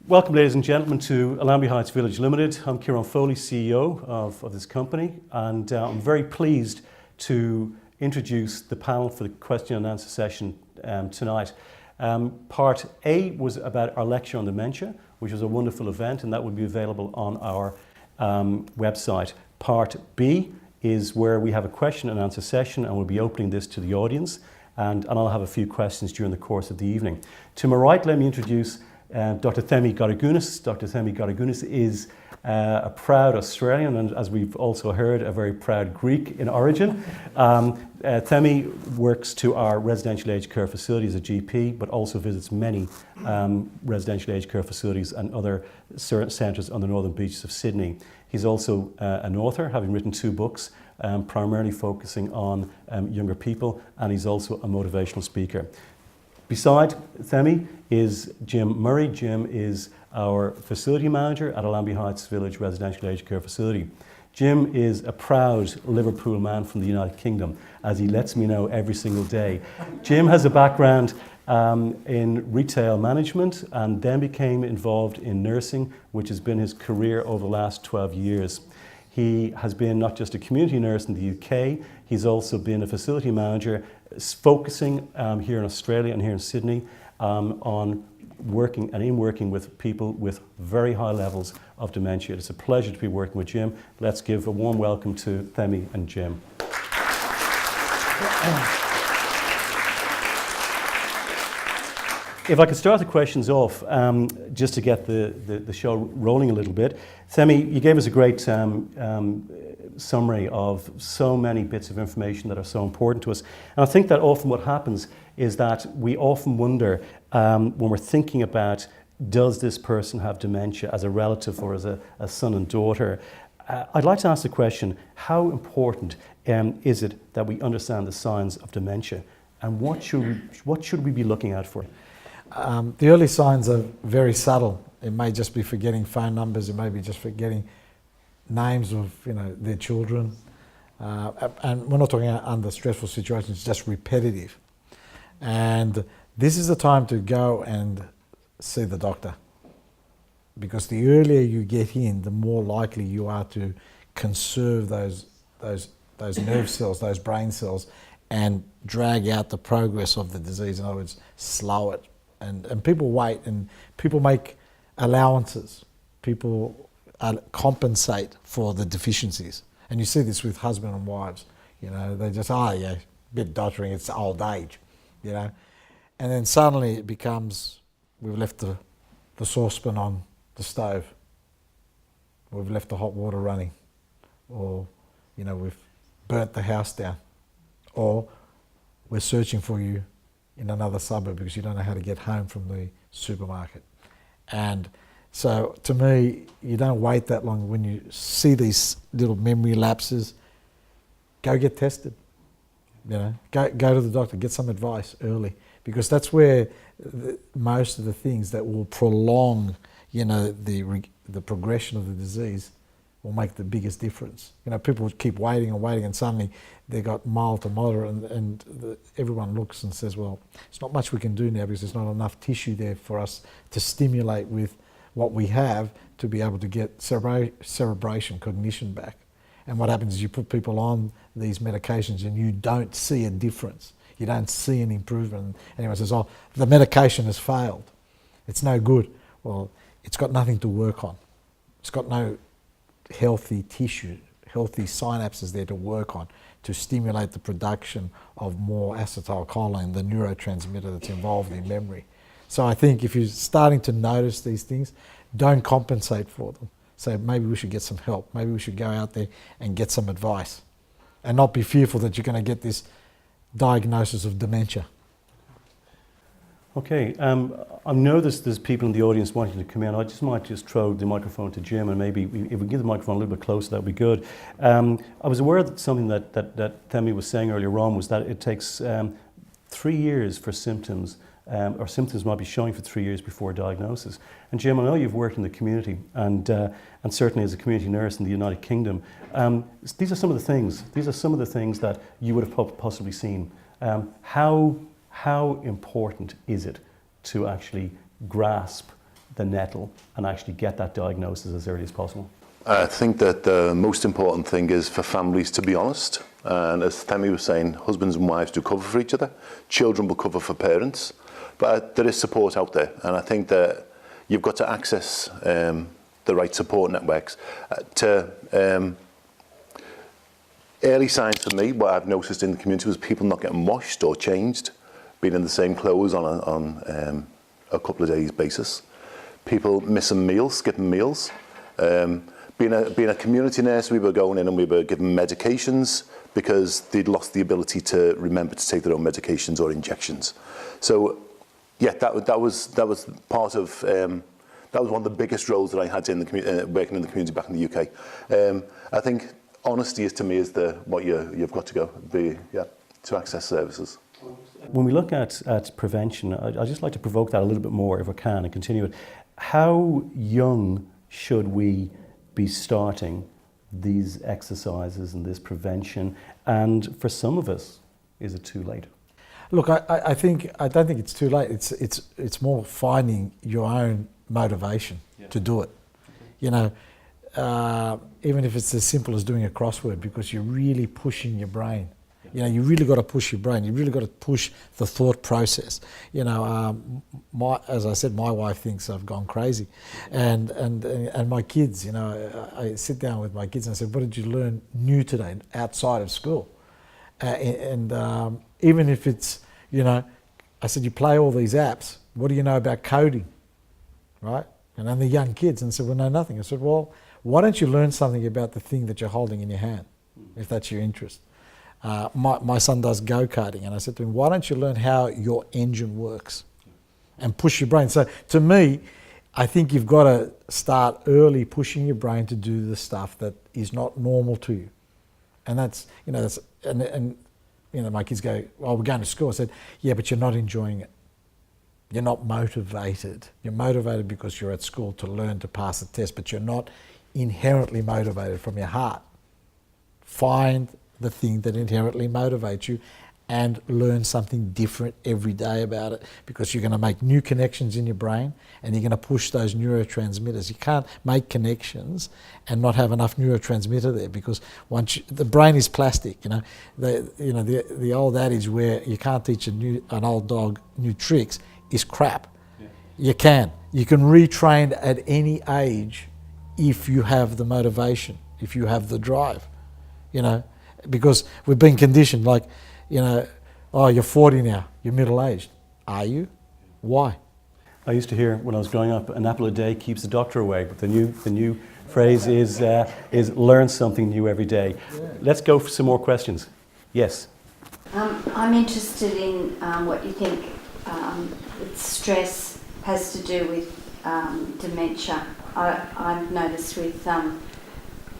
Welcome, ladies and gentlemen, to Allambie Heights Village Limited. I'm Kieran Foley, CEO of this company, and I'm very pleased to introduce the panel for the question and answer session tonight. Part A was about our lecture on dementia, which was a wonderful event, and that will be available on our website. Part B is where we have a question and answer session, and we'll be opening this to the audience, and I'll have a few questions during the course of the evening. To my right, let me introduce Dr. Themi Garagunis. Dr. Themi Garagunis is a proud Australian, and as we've also heard, a very proud Greek in origin. Themi works to our residential aged care facility as a GP, but also visits many residential aged care facilities and other centres on the northern beaches of Sydney. He's also an author, having written 2 books, primarily focusing on younger people, and he's also a motivational speaker. Beside Themi is Jim Murray. Jim is our facility manager at Allambie Heights Village Residential Aged Care Facility. Jim is a proud Liverpool man from the United Kingdom, as he lets me know every single day. Jim has a background in retail management and then became involved in nursing, which has been his career over the last 12 years. He has been not just a community nurse in the UK, he's also been a facility manager focusing here in Australia and here in Sydney on working with people with very high levels of dementia. It's a pleasure to be working with Jim. Let's give a warm welcome to Themi and Jim. If I could start the questions off, just to get the show rolling a little bit. Themi, you gave us a great summary of so many bits of information that are so important to us. And I think that often what happens is that we often wonder when we're thinking about, does this person have dementia as a relative or as a son and daughter? I'd like to ask the question, how important is it that we understand the signs of dementia? And what should we be looking out for? The early signs are very subtle. It may just be forgetting phone numbers, it may be just forgetting names of their children. And we're not talking about under stressful situations, it's just repetitive. And this is the time to go and see the doctor. Because the earlier you get in, the more likely you are to conserve those nerve cells, those brain cells, and drag out the progress of the disease. In other words, slow it. And people wait, and people make allowances. People compensate for the deficiencies. And you see this with husband and wives. They just, a bit doddering, it's old age, And then suddenly it becomes, we've left the saucepan on the stove. We've left the hot water running. Or, we've burnt the house down. Or we're searching for you in another suburb because you don't know how to get home from the supermarket. And so to me, you don't wait that long. When you see these little memory lapses, go get tested. Go to the doctor, get some advice early, because that's where most of the things that will prolong, the progression of the disease will make the biggest difference. People keep waiting and waiting, and suddenly they got mild to moderate, and everyone looks and says, well, there's not much we can do now because there's not enough tissue there for us to stimulate with what we have to be able to get cerebration, cognition back. And what happens is you put people on these medications and you don't see a difference. You don't see an improvement. And anyone says, oh, the medication has failed. It's no good. Well, it's got nothing to work on. It's got no healthy tissue, healthy synapses there to work on, to stimulate the production of more acetylcholine, the neurotransmitter that's involved in memory. So I think if you're starting to notice these things, don't compensate for them. Say, maybe we should get some help. Maybe we should go out there and get some advice, and not be fearful that you're going to get this diagnosis of dementia. Okay, I know there's people in the audience wanting to come in. I might throw the microphone to Jim, and maybe if we give the microphone a little bit closer, that would be good. I was aware that something that Themi was saying earlier on was that it takes 3 years for symptoms, or symptoms might be showing for 3 years before diagnosis. And Jim, I know you've worked in the community, and certainly as a community nurse in the United Kingdom. These are some of the things. These are some of the things that you would have possibly seen. How important is it to actually grasp the nettle and actually get that diagnosis as early as possible? I think that the most important thing is for families to be honest. And as Themi was saying, husbands and wives do cover for each other. Children will cover for parents. But there is support out there. And I think that you've got to access the right support networks. Early signs for me, what I've noticed in the community was people not getting washed or changed, being in the same clothes on a couple of days basis. People missing meals, skipping meals. Being a community nurse, we were going in and we were giving medications because they'd lost the ability to remember to take their own medications or injections. So, yeah, that was part of that was one of the biggest roles that I had in the working in the community back in the UK. I think honesty is to me is what you've got to go to access services. When we look at prevention, I'd just like to provoke that a little bit more if I can and continue it. How young should we be starting these exercises and this prevention? And for some of us, is it too late? Look, I don't think it's too late. It's more finding your own motivation to do it. You know, even if it's as simple as doing a crossword, because you're really pushing your brain. You know, you really got to push your brain. You really got to push the thought process. You know, as I said, my wife thinks I've gone crazy, and my kids. You know, I sit down with my kids and I said, "What did you learn new today outside of school?" Even if it's, you know, I said, "You play all these apps. What do you know about coding?" Right? And then the young kids and said, "Well, no, nothing." I said, "Well, why don't you learn something about the thing that you're holding in your hand, if that's your interest?" My son does go-karting, and I said to him, "Why don't you learn how your engine works and push your brain?" So to me, I think you've got to start early pushing your brain to do the stuff that is not normal to you. And that's, you know, and you know, my kids go, "Well, we're going to school." I said, "Yeah, but you're not enjoying it. You're not motivated. You're motivated because you're at school to learn to pass a test, but you're not inherently motivated from your heart. Find the thing that inherently motivates you and learn something different every day about it, because you're going to make new connections in your brain and you're going to push those neurotransmitters. You can't make connections and not have enough neurotransmitter there, because the brain is plastic. You know, the old adage where you can't teach an old dog new tricks is crap. Yeah. You can retrain at any age if you have the motivation, if you have the drive. You know, because we've been conditioned, like, you know, "Oh, you're 40 now, you're middle-aged." Are you? Why? I used to hear when I was growing up, "An apple a day keeps the doctor away," but the new phrase is "learn something new every day." Yeah. Let's go for some more questions. Yes? I'm interested in what you think stress has to do with dementia. I've noticed with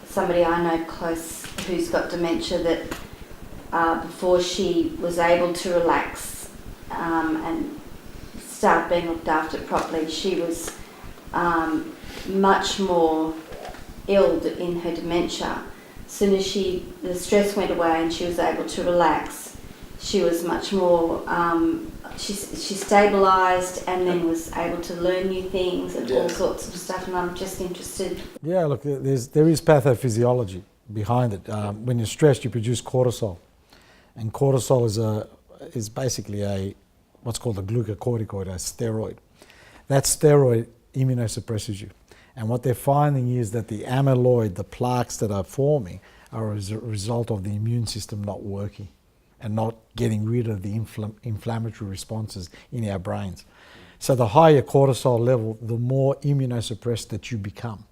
somebody I know close who's got dementia that before she was able to relax and start being looked after properly, she was much more ill in her dementia. As soon as the stress went away and she was able to relax, she was much more, she stabilised and then was able to learn new things and all sorts of stuff, and I'm just interested. Yeah, look, there is pathophysiology behind it. When you're stressed, you produce cortisol, and cortisol is basically what's called a glucocorticoid, a steroid. That steroid immunosuppresses you, and what they're finding is that the amyloid, the plaques that are forming, are as a result of the immune system not working and not getting rid of the inflammatory responses in our brains. So the higher cortisol level, the more immunosuppressed that you become.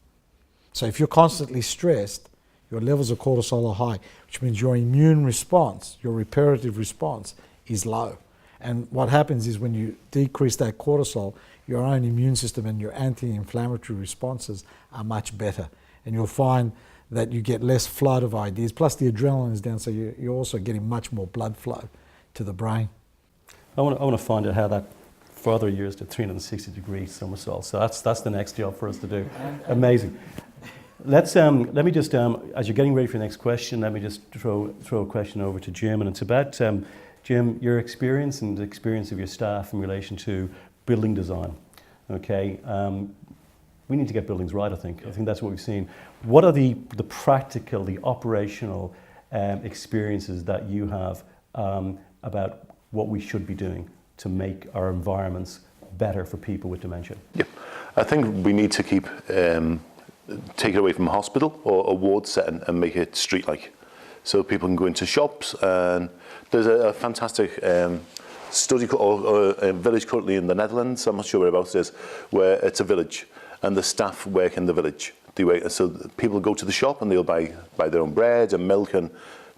So if you're constantly stressed, your levels of cortisol are high, which means your immune response, your reparative response, is low. And what happens is when you decrease that cortisol, your own immune system and your anti-inflammatory responses are much better. And you'll find that you get less flood of ideas, plus the adrenaline is down, so you're also getting much more blood flow to the brain. I want to find out how that further years to 360-degree somersault. So that's the next job for us to do. Amazing. Let me just, as you're getting ready for the next question, let me just throw a question over to Jim, and it's about, Jim, your experience and the experience of your staff in relation to building design. Okay, we need to get buildings right, I think. I think that's what we've seen. What are the practical, the operational experiences that you have about what we should be doing to make our environments better for people with dementia? Yeah, I think we need to keep take it away from a hospital or a ward setting and make it street-like, so people can go into shops. And there's a fantastic study or a village currently in the Netherlands. I'm not sure whereabouts it is, where it's a village and the staff work in the village. So people go to the shop and they'll buy their own bread and milk, and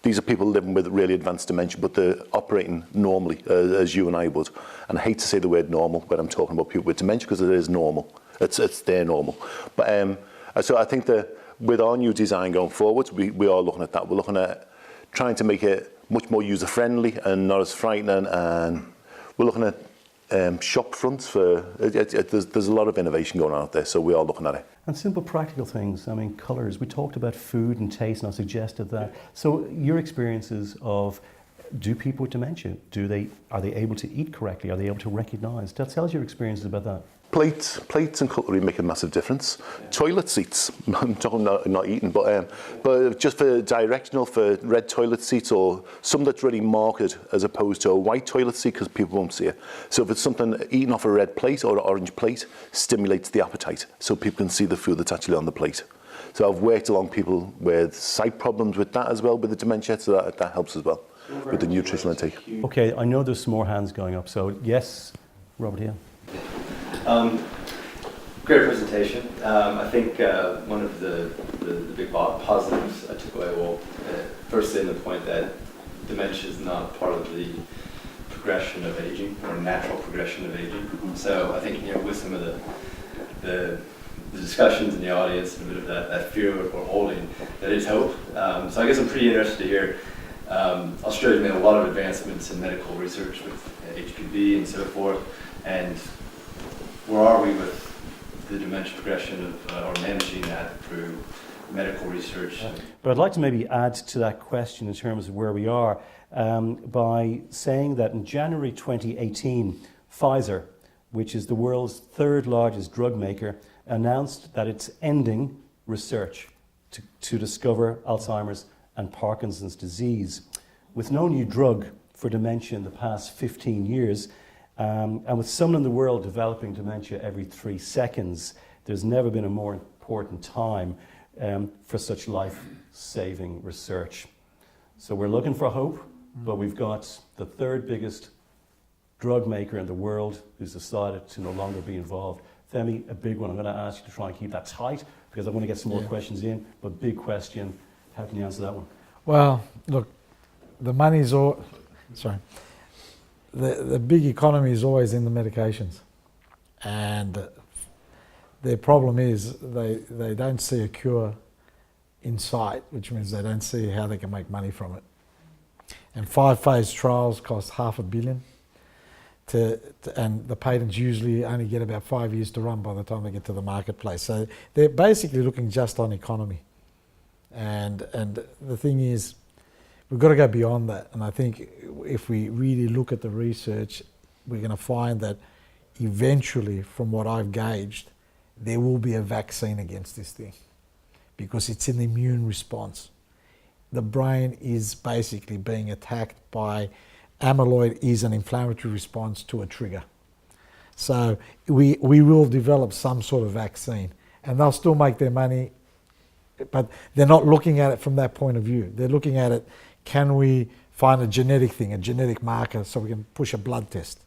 these are people living with really advanced dementia, but they're operating normally as you and I would. And I hate to say the word normal when I'm talking about people with dementia, because it is normal. It's their normal. But so I think that with our new design going forward, we are looking at that. We're looking at trying to make it much more user-friendly and not as frightening. And we're looking at shop fronts for there's a lot of innovation going on out there, so we are looking at it. And simple practical things, I mean, colours. We talked about food and taste, and I suggested that. So your experiences of, do people with dementia, are they able to eat correctly? Are they able to recognise? Tell us your experiences about that. Plates and cutlery make a massive difference. Toilet seats, I'm talking not eating, but just for directional, for red toilet seats, or some that's really marked as opposed to a white toilet seat, because people won't see it. So if it's something eaten off a red plate or an orange plate, stimulates the appetite, so people can see the food that's actually on the plate. So I've worked along people with sight problems with that as well, with the dementia, so that helps as well with the nutritional intake. Okay, I know there's some more hands going up, so yes, Robert here. Great presentation. I think one of the big positives I took away, firstly, in the point that dementia is not part of the progression of aging, or natural progression of aging. So I think, with some of the discussions in the audience and a bit of that fear we're holding, that is hope. So I guess I'm pretty interested to hear. Australia's made a lot of advancements in medical research with HPV and so forth, and where are we with the dementia progression or managing that through medical research? But I'd like to maybe add to that question in terms of where we are by saying that in January 2018, Pfizer, which is the world's third largest drug maker, announced that it's ending research to discover Alzheimer's and Parkinson's disease. With no new drug for dementia in the past 15 years, and with someone in the world developing dementia every 3 seconds, there's never been a more important time for such life-saving research. So we're looking for hope, but we've got the third biggest drug maker in the world who's decided to no longer be involved. Femi, a big one. I'm going to ask you to try and keep that tight, because I want to get some more questions in, but big question. How can you answer that one? Well, look, the money's all... Sorry. The big economy is always in the medications, and their problem is they don't see a cure in sight, which means they don't see how they can make money from it. And 5-phase trials cost $500 million, and the patents usually only get about 5 years to run by the time they get to the marketplace. So they're basically looking just on economy, and the thing is, we've got to go beyond that. And I think if we really look at the research, we're going to find that eventually, from what I've gauged, there will be a vaccine against this thing, because it's an immune response. The brain is basically being attacked by amyloid, is an inflammatory response to a trigger. So we will develop some sort of vaccine, and they'll still make their money, but they're not looking at it from that point of view. They're looking at it, can we find a genetic thing, a genetic marker, so we can push a blood test,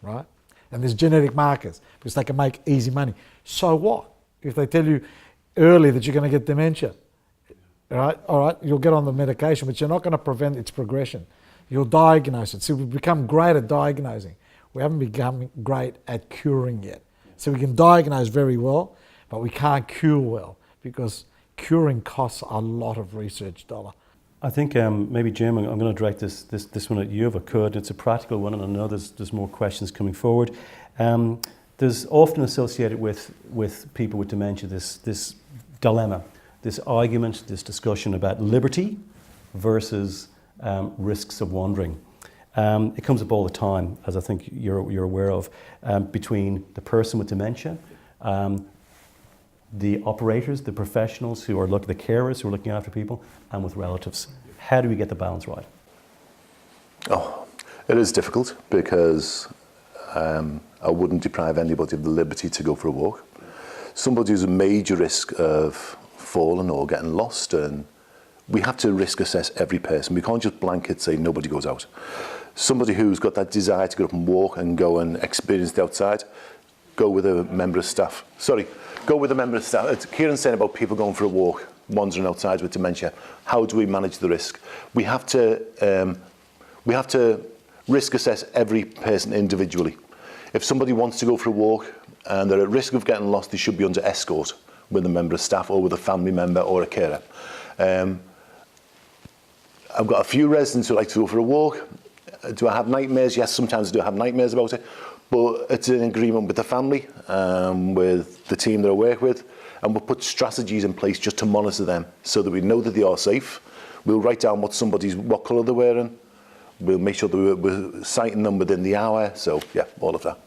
right? And there's genetic markers, because they can make easy money. So what? If they tell you early that you're going to get dementia, right? All right, you'll get on the medication, but you're not going to prevent its progression. You'll diagnose it. So we've become great at diagnosing. We haven't become great at curing yet. So we can diagnose very well, but we can't cure well, because curing costs a lot of research dollar. I think maybe, Jim, I'm going to direct this one at you if I could. It's a practical one, and I know there's more questions coming forward. There's often associated with people with dementia this dilemma, this argument, this discussion about liberty versus risks of wandering. It comes up all the time, as I think you're aware of, between the person with dementia, the operators, the professionals who are the carers who are looking after people, and with relatives. How do we get the balance right? Oh, it is difficult because I wouldn't deprive anybody of the liberty to go for a walk. Somebody who's a major risk of falling or getting lost, and we have to risk assess every person. We can't just blanket say nobody goes out. Somebody who's got that desire to get up and walk and go and experience the outside, go with a member of staff. Go with a member of staff. Kieran's saying about people going for a walk, wandering outside with dementia. How do we manage the risk? We have to risk assess every person individually. If somebody wants to go for a walk and they're at risk of getting lost, they should be under escort with a member of staff or with a family member or a carer. I've got a few residents who like to go for a walk. Do I have nightmares? Yes, sometimes I do have nightmares about it, but it's an agreement with the family, with the team that I work with, and we'll put strategies in place just to monitor them so that we know that they are safe. We'll write down what colour they're wearing. We'll make sure that we're citing them within the hour. So yeah, all of that.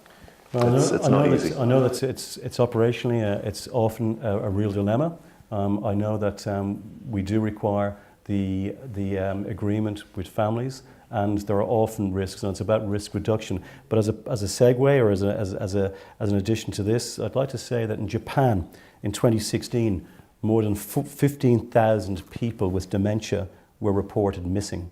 Well, it's not easy. I know that it's operationally it's often a real dilemma. I know that we do require the agreement with families, and there are often risks, and it's about risk reduction. But as a segue or as an addition to this, I'd like to say that in Japan in 2016, more than 15,000 people with dementia were reported missing.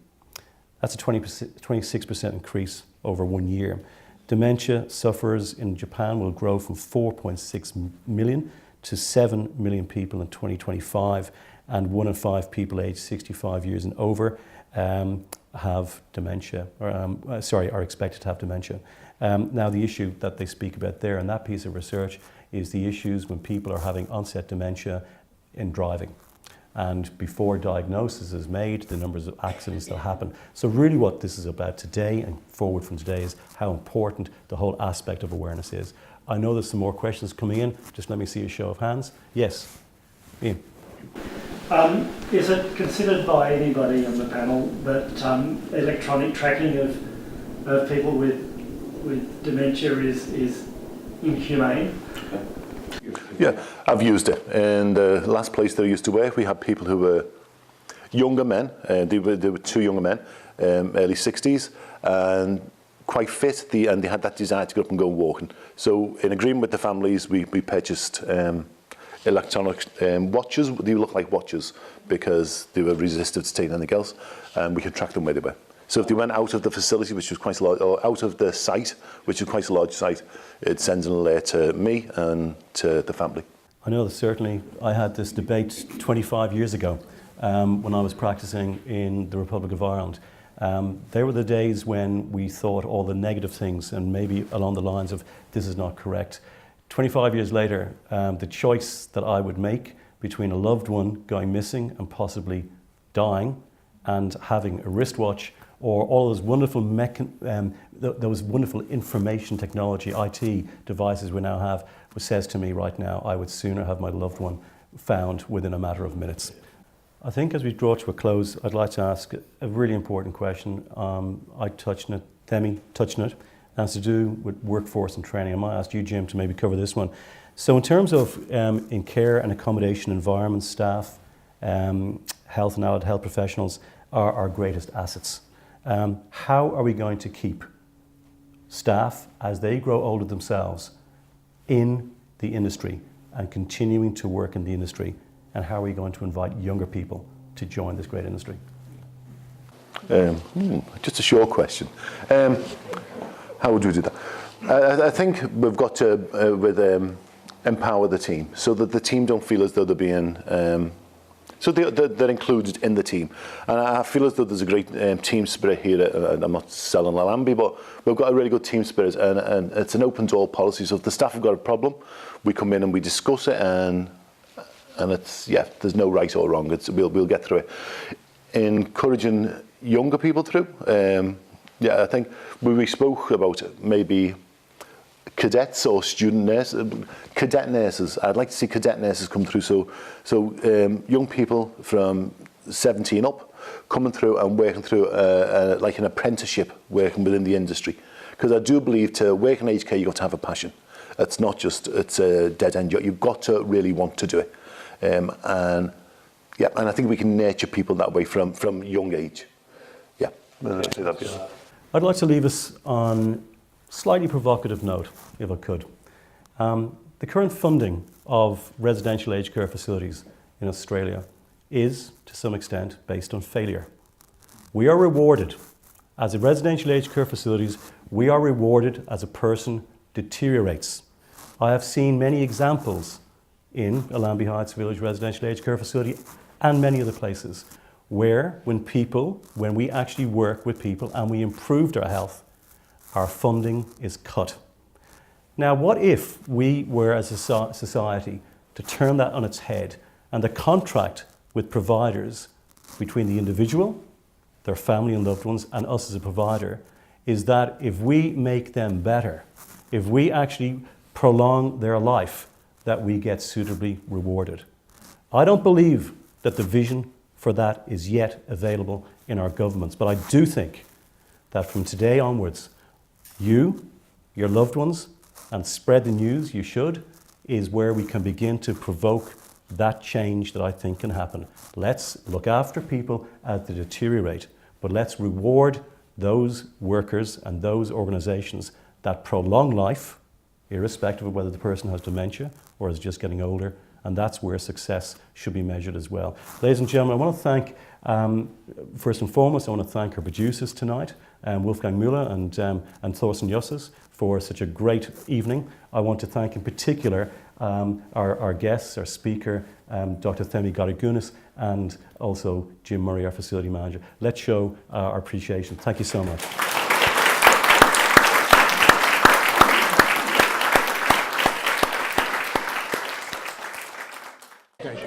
That's a 26% increase over 1 year. Dementia sufferers in Japan will grow from 4.6 million to 7 million people in 2025, and 1 in 5 people aged 65 years and over have dementia, or are expected to have dementia. Now, the issue that they speak about there in that piece of research is the issues when people are having onset dementia in driving. And before diagnosis is made, the numbers of accidents that happen. So really what this is about today and forward from today is how important the whole aspect of awareness is. I know there's some more questions coming in. Just let me see a show of hands. Yes, Ian. Is it considered by anybody on the panel that electronic tracking of people with dementia is inhumane? Yeah, I've used it. In the last place that I used to work, we had people who were younger men. They were 2 younger men, early 60s, and quite fit. And they had that desire to get up and go walking. So, in agreement with the families, we purchased electronic watches. They look like watches because they were resistant to taking anything else, and we could track them where they were. So if they went out of the facility, which was quite a large, or out of the site, which is quite a large site, it sends an alert to me and to the family. I know that certainly I had this debate 25 years ago when I was practicing in the Republic of Ireland. There were the days when we thought all the negative things, and maybe along the lines of this is not correct. 25 years later, the choice that I would make between a loved one going missing and possibly dying and having a wristwatch, or all those wonderful those wonderful information technology, IT devices we now have, which says to me right now, I would sooner have my loved one found within a matter of minutes. I think as we draw to a close, I'd like to ask a really important question. I touched on it, Themi touched on it, and it's to do with workforce and training. I might ask you, Jim, to maybe cover this one. So in terms of in care and accommodation environments, staff, health and allied health professionals are our greatest assets. How are we going to keep staff, as they grow older themselves, in the industry and continuing to work in the industry? And how are we going to invite younger people to join this great industry? Just a short question. How would we do that? I think we've got to empower the team so that the team don't feel as though they're being... So they're included in the team. And I feel as though there's a great team spirit here. I'm not selling Allambie, but we've got a really good team spirit, and it's an open door policy. So if the staff have got a problem, we come in and we discuss it, and it's, yeah, there's no right or wrong. We'll get through it. Encouraging younger people through. Yeah, I think we spoke about maybe cadets or student nurses, cadet nurses. I'd like to see cadet nurses come through. So young people from 17 up coming through and working through like an apprenticeship, working within the industry. Because I do believe to work in aged care, you've got to have a passion. It's not just, it's a dead end. You've got to really want to do it. And I think we can nurture people that way from young age. Yeah, I'd say that'd be it. I'd like to leave us on a slightly provocative note, if I could. The current funding of residential aged care facilities in Australia is, to some extent, based on failure. We are rewarded, as a residential aged care facilities, we are rewarded as a person deteriorates. I have seen many examples in Allambie Heights Village Residential Aged Care Facility and many other places where when we actually work with people and we improve their health, our funding is cut. Now, what if we were as a society to turn that on its head, and the contract with providers between the individual, their family and loved ones, and us as a provider is that if we make them better, if we actually prolong their life, that we get suitably rewarded. I don't believe that the vision for that is yet available in our governments, but I do think that from today onwards, you, your loved ones, and spread the news, you should, is where we can begin to provoke that change that I think can happen. Let's look after people as they deteriorate, but let's reward those workers and those organisations that prolong life, irrespective of whether the person has dementia or is just getting older, and that's where success should be measured as well. Ladies and gentlemen, I want to thank, first and foremost, I want to thank our producers tonight, Wolfgang Müller and Thorsten Jusses, for such a great evening. I want to thank in particular our guests, our speaker, Dr. Themi Garagunis, and also Jim Murray, our facility manager. Let's show our appreciation. Thank you so much.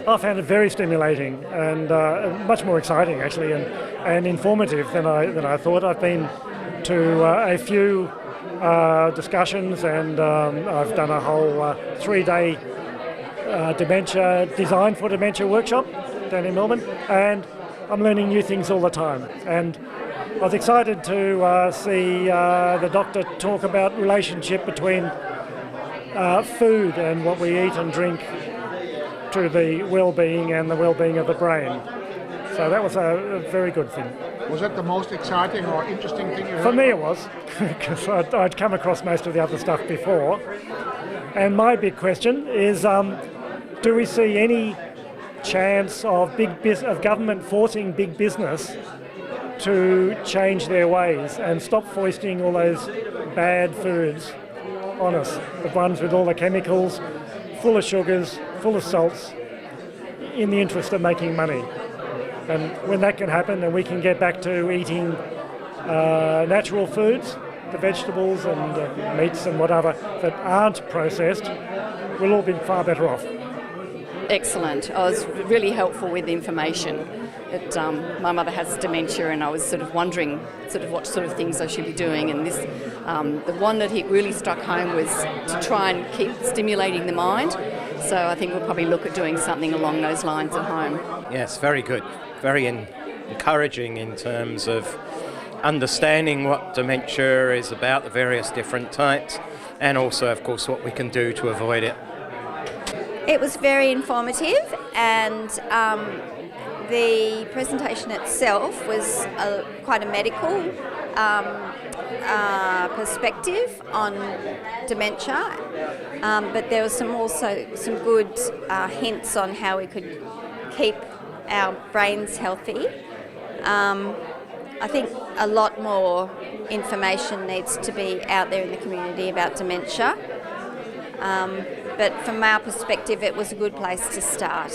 I found it very stimulating and much more exciting actually, and informative than I thought. I've been to a few discussions, and I've done a whole 3-day design for dementia workshop down in Melbourne, and I'm learning new things all the time. And I was excited to see the doctor talk about relationship between food and what we eat and drink to the well-being and the well-being of the brain. So that was a very good thing. Was that the most exciting or interesting thing you heard? For me it was, because I'd come across most of the other stuff before. And my big question is, do we see any chance of of government forcing big business to change their ways and stop foisting all those bad foods on us, the ones with all the chemicals, full of sugars, full of salts, in the interest of making money? And when that can happen and we can get back to eating natural foods, the vegetables and meats and whatever that aren't processed, we'll all be far better off. Excellent. I was really helpful with the information. My mother has dementia, and I was sort of wondering what sort of things I should be doing. And this, the one that really struck home was to try and keep stimulating the mind. So I think we'll probably look at doing something along those lines at home. Yes, very good. Very encouraging in terms of understanding what dementia is about, the various different types, and also, of course, what we can do to avoid it. It was very informative, and the presentation itself was quite a medical perspective on dementia, but there was also some good hints on how we could keep our brains healthy. I think a lot more information needs to be out there in the community about dementia. But from our perspective, it was a good place to start.